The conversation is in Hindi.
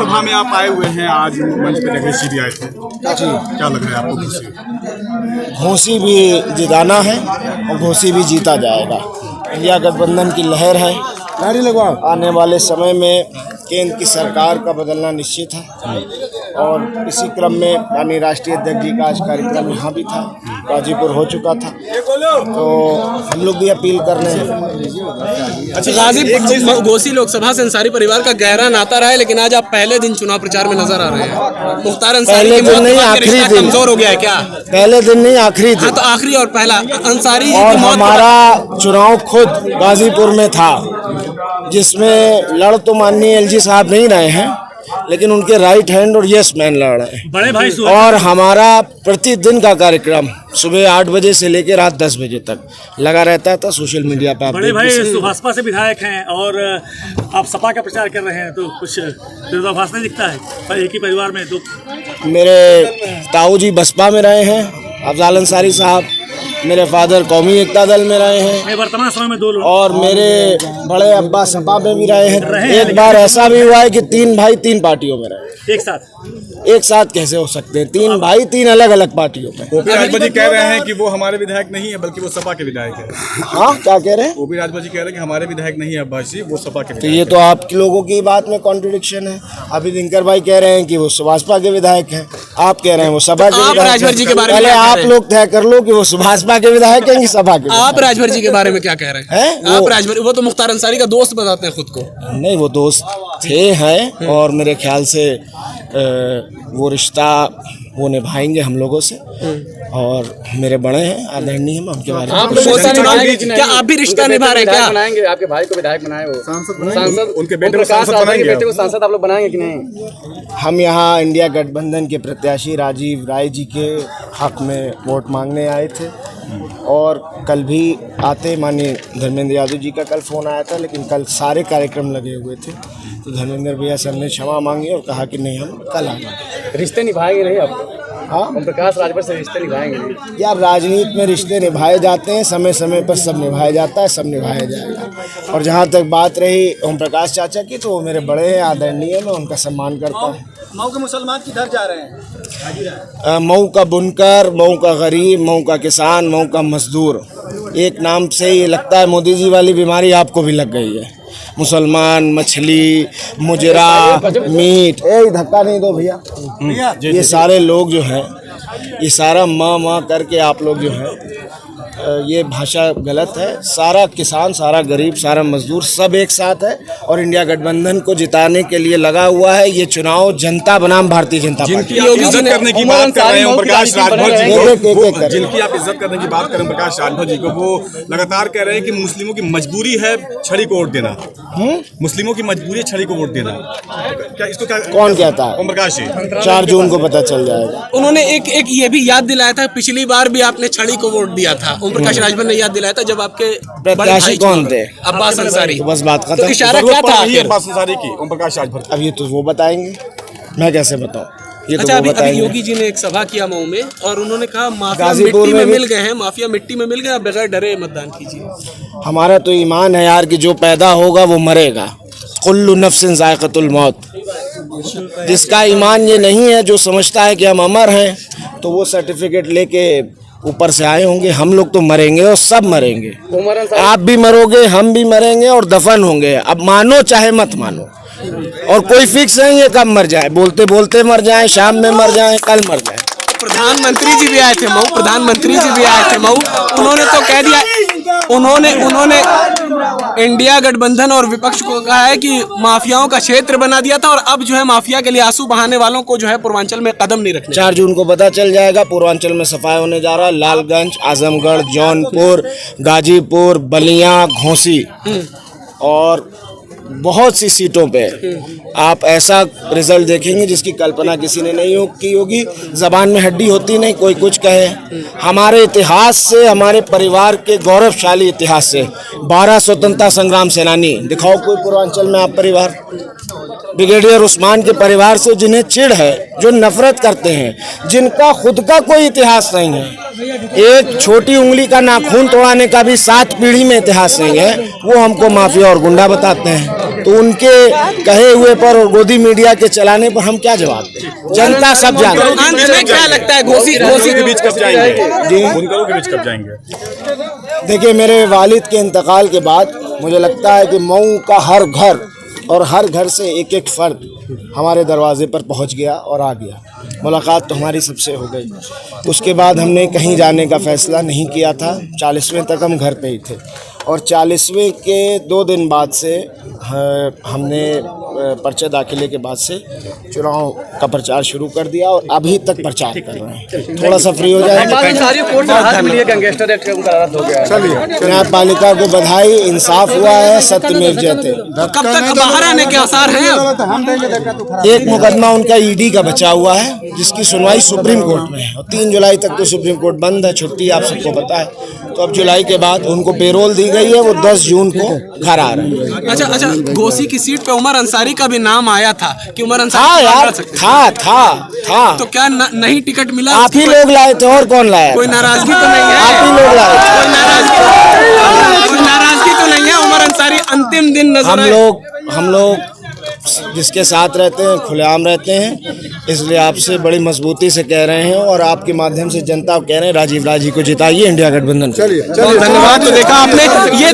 लोकसभा में आप आए हुए हैं, आज मंच पे घोसी भी आए थे, क्या लग रहा है आपको? घोसी भी जिताना है और घोसी भी जीता जाएगा। इंडिया गठबंधन की लहर है, आने वाले समय में केंद्र की सरकार का बदलना निश्चित है और इसी क्रम में यानी राष्ट्रीय अध्यक्ष जी का आज कार्यक्रम यहाँ भी था, गाजीपुर हो चुका था, तो हम लोग भी अपील कर रहे हैं। अच्छा, गाजीपुर घोसी लोकसभा से अंसारी परिवार का गहरा नाता रहा है, लेकिन आज आप पहले दिन चुनाव प्रचार में नजर आ रहे हैं। मुख्तार अंसारी पहले दिन नहीं, आखिरी दिन कमजोर हो गया है क्या? पहले दिन नहीं, आखिरी दिन। तो आखिरी और पहला अंसारी और हमारा चुनाव खुद गाजीपुर में था, जिसमें लड़ तो माननीय एलजी साहब नहीं रहे हैं, लेकिन उनके राइट हैंड और यस मैन लड़ रहे हैं। बड़े भाई और हमारा प्रतिदिन का कार्यक्रम सुबह 8 बजे से लेकर रात 10 बजे तक लगा रहता था सोशल मीडिया पे। बड़े भाई सुभाषपा से विधायक हैं और आप सपा का प्रचार कर रहे हैं, तो कुछ विरोधाभास नहीं दिखता है? पर एक ही परिवार में दो। मेरे ताऊ जी बसपा में रहे हैं, अफजाल अंसारी साहब, मेरे फादर कौमी एकता दल में रहे हैं, वर्तमान समय में 2 लोग, और मेरे बड़े अब्बा सपा में भी रहे हैं। एक बार ऐसा भी हुआ है कि 3 भाई 3 पार्टियों में रहे। एक साथ कैसे हो सकते हैं? 3 भाई 3 अलग अलग पार्टियों में। ओपी राजभर जी कह रहे हैं कि वो हमारे विधायक नहीं है, बल्कि वो सपा के विधायक है। हाँ, क्या कह रहे हैं? ओपी राजभर जी कह रहे हैं कि हमारे विधायक नहीं है अब्बास जी, वो सपा के। तो ये तो आप लोगों की बात में कॉन्ट्रडिक्शन है। अभी दिनकर भाई कह रहे हैं कि वो भाजपा के विधायक हैं, आप कह रहे हैं वो सपा के विधायक हैं। पहले आप लोग तय कर लो कि वो भाजपा के विधायक हैं कि सपा के। आप राजभर जी के बारे में क्या कह रहे हैं? आप राजभर, वो तो मुख्तार अंसारी का दोस्त बताते हैं खुद को। नहीं, वो दोस्त थे हैं और मेरे ख्याल से वो रिश्ता वो निभाएंगे हम लोगों से, और मेरे बड़े हैं, आदरणीय हैं, उनके बारे में क्या आप भी रिश्ता निभा रहे हैं? क्या बनाएंगे? आपके भाई को विधायक बनाए, वो सांसद, उनके बेटे को सांसद आप लोग बनाएंगे कि नहीं? हम यहाँ इंडिया गठबंधन के प्रत्याशी राजीव राय जी के हक में वोट मांगने आए थे, और कल भी आते माननीय धर्मेंद्र यादव जी का कल फ़ोन आया था, लेकिन कल सारे कार्यक्रम लगे हुए थे, तो धर्मेंद्र भैया से हमने क्षमा मांगी और कहा कि नहीं, हम कल आएंगे। रिश्ते निभाएंगे नहीं आप? हाँ, ओम प्रकाश राजभर से रिश्ते निभाएंगे नहीं? यार, राजनीति में रिश्ते निभाए जाते हैं, समय समय पर सब निभाया जाता है, सब निभाया जाएगा। और जहाँ तक बात रही ओम प्रकाश चाचा की, तो वो मेरे बड़े हैं, आदरणीय, मैं उनका सम्मान करता हूँ। मऊ के मुसलमान किधर जा रहे हैं? मऊ का बुनकर, मऊ का गरीब, मऊ का किसान, मऊ का मजदूर, एक नाम से ये लगता है मोदी जी वाली बीमारी आपको भी लग गई है। मुसलमान, मछली, मुजरा, मीट, धक्का नहीं दो भैया। ये सारे लोग जो हैं, ये सारा माँ करके आप लोग जो है, ये भाषा गलत है। सारा किसान, सारा गरीब, सारा मजदूर सब एक साथ है और इंडिया गठबंधन को जिताने के लिए लगा हुआ है। ये चुनाव जनता बनाम भारतीय जनता पार्टी। जिनकी आप इज्जत करने की बात कर रहे हैं प्रकाश राजभर जी को, जिनकी आप इज्जत करने की बात करें प्रकाश राजभर जी को, वो लगातार कह रहे हैं कि मुस्लिमों की मजबूरी है छड़ी को वोट देना। मुस्लिमों की मजबूरी है छड़ी को वोट देना। क्या इसको क्या कौन कहता है? ओम प्रकाश जी 4 जून को पता चल जाएगा। उन्होंने एक ये भी याद दिलाया था, पिछली बार भी आपने छड़ी को वोट दिया था। ओम प्रकाश राजभर ने याद दिलाया था जब आपके प्रत्याशी कौन थे? अब्बास अंसारी। तो बस बात खत्म। तो इशारा क्या था अब्बास अंसारी की ओम प्रकाश राजभर? अब ये तो वो बताएंगे, मैं कैसे बताऊं? ये अच्छा, तो अभी योगी जी ने एक सभा किया मऊ में, और उन्होंने कहा माफिया गाजीपुर मिट्टी में मिल गए हैं, माफिया मिट्टी में मिल गए, आप बगैर डरे मतदान कीजिए। हमारा तो ईमान है यार कि जो पैदा होगा वो मरेगा। कुल्लु नफ्सिन ज़ायक़तुल मौत। जिसका ईमान ये नहीं है, जो समझता है कि हम अमर हैं, तो वो सर्टिफिकेट लेके ऊपर से आए होंगे। हम लोग तो मरेंगे और सब मरेंगे। आप भी मरोगे, हम भी मरेंगे और दफन होंगे। अब मानो चाहे मत मानो, और कोई फिक्स नहीं है कब मर जाए। बोलते बोलते मर जाए, शाम में मर जाए, कल मर जाए। प्रधानमंत्री जी भी आए थे मऊ, प्रधानमंत्री जी भी आए थे मऊ। उन्होंने तो कह दिया, उन्होंने इंडिया गठबंधन और विपक्ष को कहा है कि माफियाओं का क्षेत्र बना दिया था, और अब जो है माफिया के लिए आंसू बहाने वालों को जो है पूर्वांचल में कदम नहीं रखने। 4 जून को पता चल जाएगा। पूर्वांचल में सफाई होने जा रहा है। लालगंज, आजमगढ़, जौनपुर, गाजीपुर, बलिया, घोसी और बहुत सी सीटों पे आप ऐसा रिजल्ट देखेंगे जिसकी कल्पना किसी ने नहीं की होगी। जबान में हड्डी होती नहीं, कोई कुछ कहे। हमारे इतिहास से, हमारे परिवार के गौरवशाली इतिहास से 12 स्वतंत्रता संग्राम सेनानी दिखाओ कोई पूर्वांचल में आप परिवार। ब्रिगेडियर उस्मान के परिवार से जिन्हें चिढ़ है, जो नफरत करते हैं, जिनका खुद का कोई इतिहास नहीं है, एक छोटी उंगली का नाखून तोड़ाने का भी 7 पीढ़ी में इतिहास नहीं है, वो हमको माफिया और गुंडा बताते हैं। तो उनके कहे हुए पर और गोदी मीडिया के चलाने पर हम क्या जवाब दें? जनता सब जानती है। अंत में क्या लगता है घोसी के बीच कब जाएंगे? बुनकरों के बीच कब जाएंगे? देखिए, मेरे वालिद के इंतकाल के बाद मुझे लगता है कि मऊ का हर घर और हर घर से एक एक फर्द हमारे दरवाजे पर पहुंच गया और आ गया। मुलाकात तो हमारी सबसे हो गई। उसके बाद हमने कहीं जाने का फैसला नहीं किया था। 40वें तक हम घर पे ही थे और 40वें के 2 दिन बाद से हमने पर्चे दाखिले के बाद से चुनाव का प्रचार शुरू कर दिया और अभी तक प्रचार कर रहे हैं। थोड़ा सा फ्री हो जाएंगे। न्यायपालिका को बधाई, इंसाफ हुआ है, सत्यमेव जयते। कब तक बाहर आने के आसार हैं? एक मुकदमा उनका ईडी का बचा हुआ है जिसकी सुनवाई सुप्रीम कोर्ट में है और 3 जुलाई तक तो सुप्रीम कोर्ट बंद है, छुट्टी आप सबको पता है। तो अब जुलाई के बाद उनको पेरोल दी गई है, वो 10 जून को घर आ रहे हैं। अच्छा, घोसी की सीट पे उमर अंसारी का भी नाम आया था कि उमर हाँ अंसारी यार, था। तो क्या नहीं टिकट मिला? आप ही लोग लाए थे और कौन लाया? कोई नाराजगी तो नहीं है? आप ही लोग लाए थे। कोई नाराजगी तो नहीं है? उमर अंसारी अंतिम दिन नजर आए। हम लोग जिसके साथ रहते हैं खुलेआम रहते हैं, इसलिए आपसे बड़ी मजबूती से कह रहे हैं और आपके माध्यम से जनता को कह रहे हैं, राजीव राजी को जिताइए, इंडिया गठबंधन। चलिए धन्यवाद। तो देखा आपने ये